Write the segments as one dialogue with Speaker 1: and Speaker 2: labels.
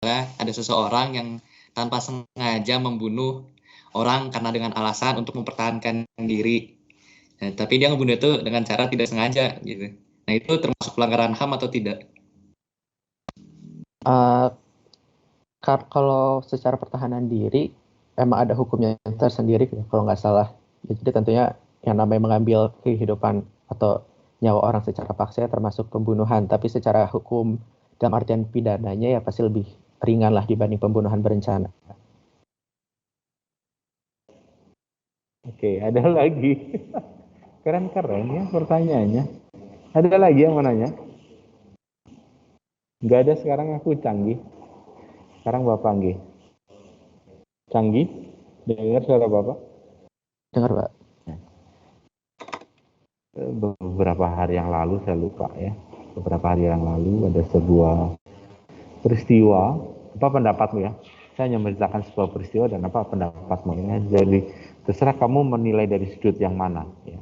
Speaker 1: ada seseorang yang tanpa sengaja membunuh orang karena dengan alasan untuk mempertahankan diri. Nah, tapi dia ngebunuh itu dengan cara tidak sengaja gitu. Nah, itu termasuk pelanggaran HAM atau tidak?
Speaker 2: Uh, Kalau secara pertahanan diri emang ada hukumnya tersendiri kalau nggak salah. Jadi tentunya yang namanya mengambil kehidupan atau nyawa orang secara paksa termasuk pembunuhan. Tapi secara hukum dalam artian pidananya ya pasti lebih ringan lah dibanding pembunuhan berencana.
Speaker 3: Oke, ada lagi. Keren-keren ya pertanyaannya. Ada lagi yang mau nanya? Nggak ada, sekarang aku Canggih. Sekarang Bapak Nggih. Canggih, dengar suara Bapak?
Speaker 2: Dengar, Pak.
Speaker 3: Beberapa hari yang lalu, saya lupa ya. Beberapa hari yang lalu ada sebuah peristiwa. Apa pendapatmu ya? Saya hanya menceritakan sebuah peristiwa dan apa pendapatmu ya. Jadi terserah kamu menilai dari sudut yang mana ya.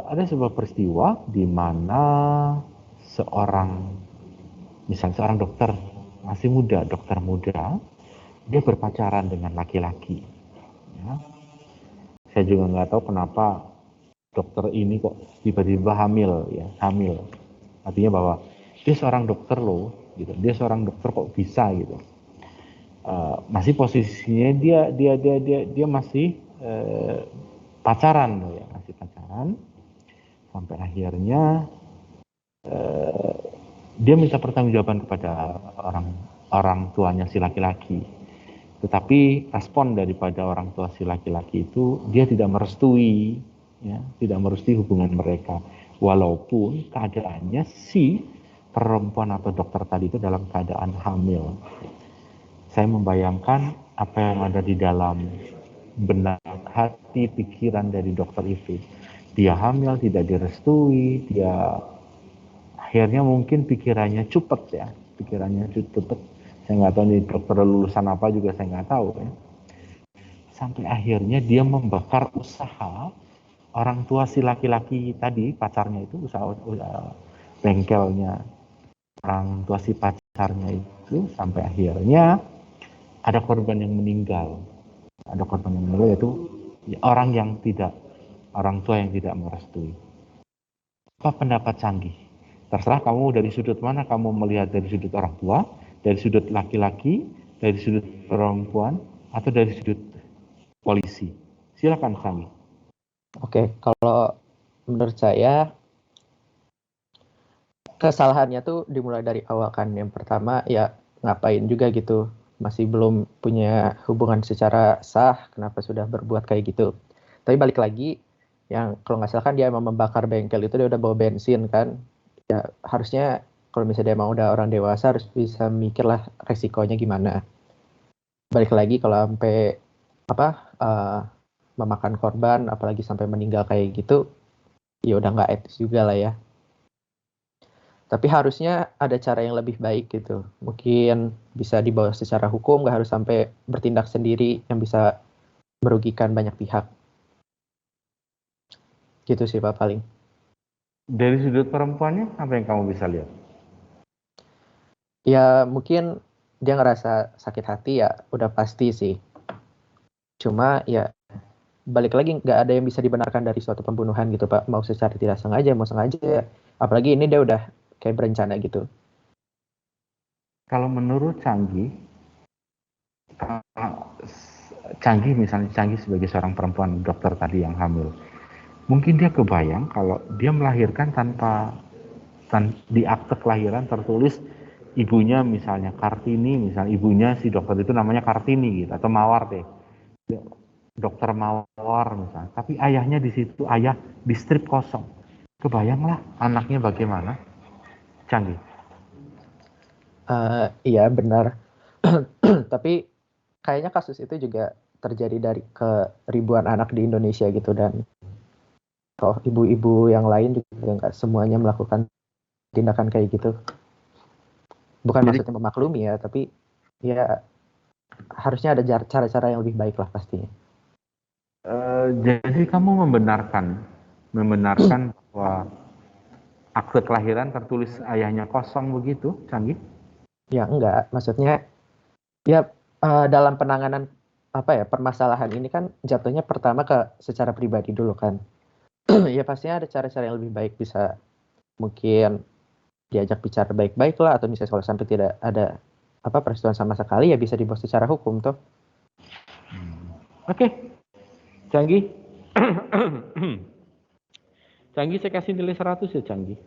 Speaker 3: Ada sebuah peristiwa di mana misalnya seorang dokter masih muda, dokter muda, dia berpacaran dengan laki-laki. Ya. Saya juga nggak tahu kenapa dokter ini kok tiba-tiba hamil. Artinya bahwa dia seorang dokter loh, gitu. Dia seorang dokter kok bisa gitu. Masih posisinya dia masih pacaran loh ya, masih pacaran. Sampai akhirnya dia minta pertanggungjawaban kepada orang tuanya si laki-laki. Tetapi respon daripada orang tua si laki-laki itu dia tidak merestui, ya, tidak merestui hubungan mereka. Walaupun keadaannya si perempuan atau dokter tadi itu dalam keadaan hamil. Saya membayangkan apa yang ada di dalam benak, hati, pikiran dari dokter itu. Dia hamil, tidak direstui, dia akhirnya mungkin pikirannya cepet. Saya nggak tahu nih dokter lulusan apa juga saya nggak tahu ya. Sampai akhirnya dia membakar usaha orang tua si laki-laki tadi, pacarnya itu, usaha bengkelnya orang tua si pacarnya itu, sampai akhirnya ada korban yang meninggal. Yaitu orang tua yang tidak merestui. Apa pendapat Canggih? Terserah kamu dari sudut mana kamu melihat, dari sudut orang tua, dari sudut laki-laki, dari sudut perempuan, atau dari sudut polisi. Silakan Canggih.
Speaker 2: Oke, kalau menurut saya kesalahannya tuh dimulai dari awal kan. Yang pertama ya ngapain juga gitu, masih belum punya hubungan secara sah, kenapa sudah berbuat kayak gitu. Tapi balik lagi, yang kalau nggak salah kan dia emang membakar bengkel itu, dia udah bawa bensin kan. Ya harusnya kalau misalnya dia emang udah orang dewasa harus bisa mikir lah resikonya gimana. Balik lagi kalau sampai memakan korban, apalagi sampai meninggal kayak gitu, ya udah nggak etis juga lah ya. Tapi harusnya ada cara yang lebih baik gitu. Mungkin bisa dibawa secara hukum, nggak harus sampai bertindak sendiri yang bisa merugikan banyak pihak. Gitu sih Pak paling.
Speaker 3: Dari sudut perempuannya, apa yang kamu bisa lihat?
Speaker 2: Ya mungkin dia ngerasa sakit hati ya udah pasti sih. Cuma ya balik lagi nggak ada yang bisa dibenarkan dari suatu pembunuhan gitu Pak. Mau secara tidak sengaja, mau sengaja. Apalagi ini dia udah kayak berencana gitu.
Speaker 3: Kalau menurut Canggih misalnya Canggih sebagai seorang perempuan dokter tadi yang hamil, mungkin dia kebayang kalau dia melahirkan tanpa di akte kelahiran tertulis ibunya misalnya Kartini, misalnya ibunya si dokter itu namanya Kartini gitu, atau Mawar deh, dokter Mawar misalnya, tapi ayahnya di situ, ayah di strip kosong. Kebayanglah anaknya bagaimana, Canggih.
Speaker 2: Iya benar. Tapi kayaknya kasus itu juga terjadi dari ke ribuan anak di Indonesia gitu, dan ibu-ibu yang lain juga nggak semuanya melakukan tindakan kayak gitu. Bukan maksudnya memaklumi ya, tapi ya harusnya ada cara-cara yang lebih baik lah pastinya.
Speaker 3: Jadi kamu membenarkan bahwa akte kelahiran tertulis ayahnya kosong begitu, Canggih?
Speaker 2: Ya enggak, maksudnya ya dalam penanganan permasalahan ini kan jatuhnya pertama ke secara pribadi dulu kan. Ya pastinya ada cara-cara yang lebih baik, bisa mungkin diajak bicara baik-baik lah, atau misalnya kalau sampai tidak ada persetujuan sama sekali ya bisa dibawa secara hukum tuh.
Speaker 3: Oke. Canggih. Canggih saya kasih nilai 100 ya Canggih.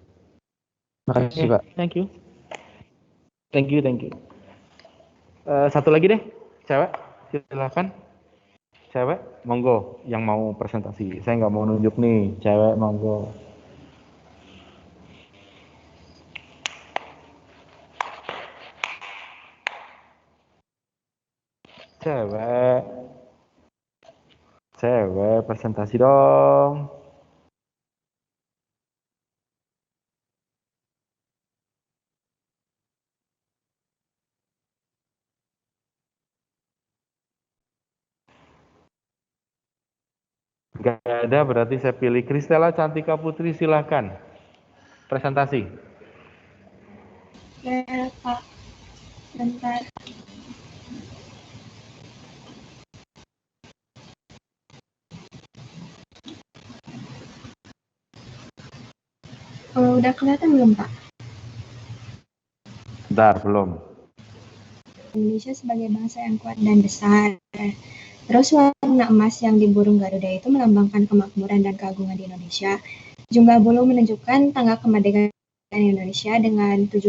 Speaker 2: Makasih Pak.
Speaker 3: Thank you. Satu lagi deh, cewek, silakan. Cewek, monggo yang mau presentasi. Saya nggak mau nunjuk nih, cewek monggo. Cewek presentasi dong. Gak ada, berarti saya pilih Kristela Cantika Putri, silakan. Presentasi.
Speaker 4: Ya, Pak. Bentar. Udah kelihatan belum, Pak?
Speaker 3: Bentar, belum.
Speaker 4: Indonesia sebagai bangsa yang kuat dan besar. Terus warna emas yang di burung Garuda itu melambangkan kemakmuran dan keagungan di Indonesia. Jumlah bulu menunjukkan tanggal kemerdekaan Indonesia dengan 17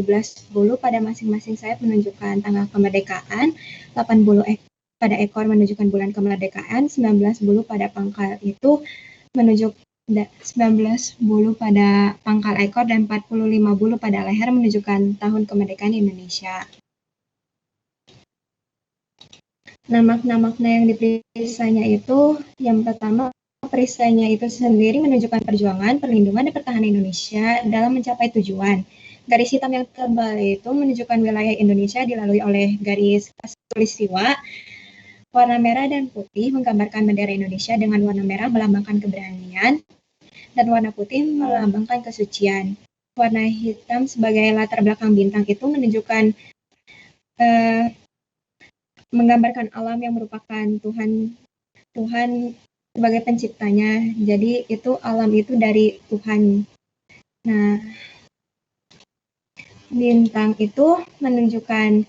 Speaker 4: bulu pada masing-masing sayap menunjukkan tanggal kemerdekaan, 8 bulu pada ekor menunjukkan bulan kemerdekaan, 19 bulu pada pangkal itu menunjuk 19 bulu pada pangkal ekor dan 45 bulu pada leher menunjukkan tahun kemerdekaan Indonesia. Nah, makna-makna yang diperisainya itu, yang pertama, perisainya itu sendiri menunjukkan perjuangan, perlindungan, dan pertahanan Indonesia dalam mencapai tujuan. Garis hitam yang tebal itu menunjukkan wilayah Indonesia dilalui oleh garis khatulistiwa. Warna merah dan putih menggambarkan bendera Indonesia dengan warna merah melambangkan keberanian, dan warna putih melambangkan kesucian. Warna hitam sebagai latar belakang bintang itu menunjukkan menggambarkan alam yang merupakan Tuhan sebagai penciptanya. Jadi itu alam itu dari Tuhan. Nah, bintang itu menunjukkan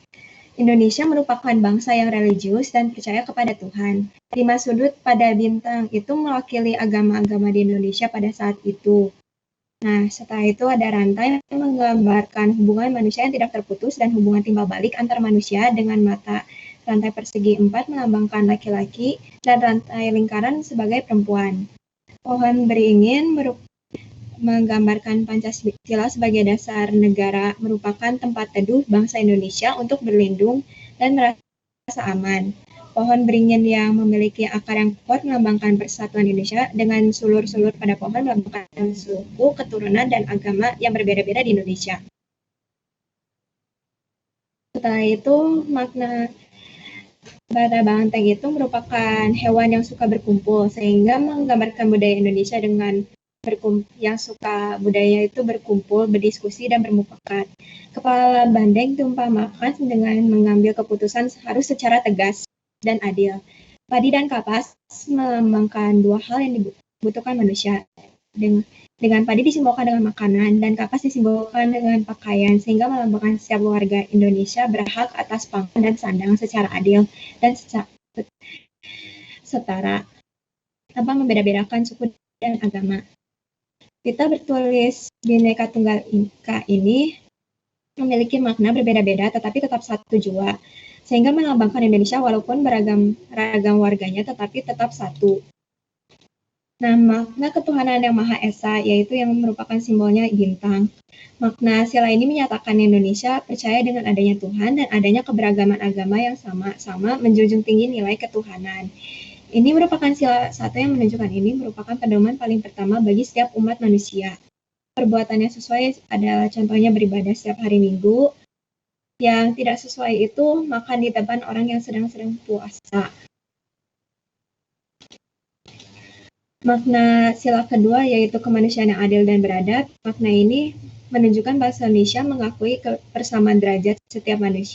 Speaker 4: Indonesia merupakan bangsa yang religius dan percaya kepada Tuhan. 5 sudut pada bintang itu mewakili agama-agama di Indonesia pada saat itu. Nah, setelah itu ada rantai yang menggambarkan hubungan manusia yang tidak terputus dan hubungan timbal balik antar manusia dengan mata. Rantai persegi 4 melambangkan laki-laki dan rantai lingkaran sebagai perempuan. Pohon beringin menggambarkan Pancasila sebagai dasar negara, merupakan tempat teduh bangsa Indonesia untuk berlindung dan merasa aman. Pohon beringin yang memiliki akar yang kuat melambangkan persatuan Indonesia, dengan sulur-sulur pada pohon melambangkan suku, keturunan, dan agama yang berbeda-beda di Indonesia. Setelah itu, makna bata banteng itu merupakan hewan yang suka berkumpul, sehingga menggambarkan budaya Indonesia dengan yang suka budaya itu berkumpul, berdiskusi, dan bermufakat. Kepala bandeng diumpamakan dengan mengambil keputusan harus secara tegas dan adil. Padi dan kapas melambangkan dua hal yang dibutuhkan manusia. Dengan padi disimbolkan dengan makanan dan kapas disimbolkan dengan pakaian, sehingga melambangkan setiap warga Indonesia berhak atas pangan dan sandang secara adil dan setara, tanpa membeda-bedakan suku dan agama. Kita bertulis Bhinneka Tunggal Ika ini memiliki makna berbeda-beda tetapi tetap satu jua, sehingga melambangkan Indonesia walaupun beragam warganya tetapi tetap satu. Nah, makna ketuhanan yang Maha Esa, yaitu yang merupakan simbolnya bintang. Makna sila ini menyatakan Indonesia percaya dengan adanya Tuhan dan adanya keberagaman agama yang sama-sama menjunjung tinggi nilai ketuhanan. Ini merupakan sila satu yang menunjukkan ini merupakan pedoman paling pertama bagi setiap umat manusia. Perbuatannya sesuai adalah contohnya beribadah setiap hari Minggu. Yang tidak sesuai itu makan di depan orang yang sedang puasa. Makna sila kedua yaitu kemanusiaan yang adil dan beradab. Makna ini menunjukkan bangsa Indonesia mengakui kebersamaan derajat setiap manusia.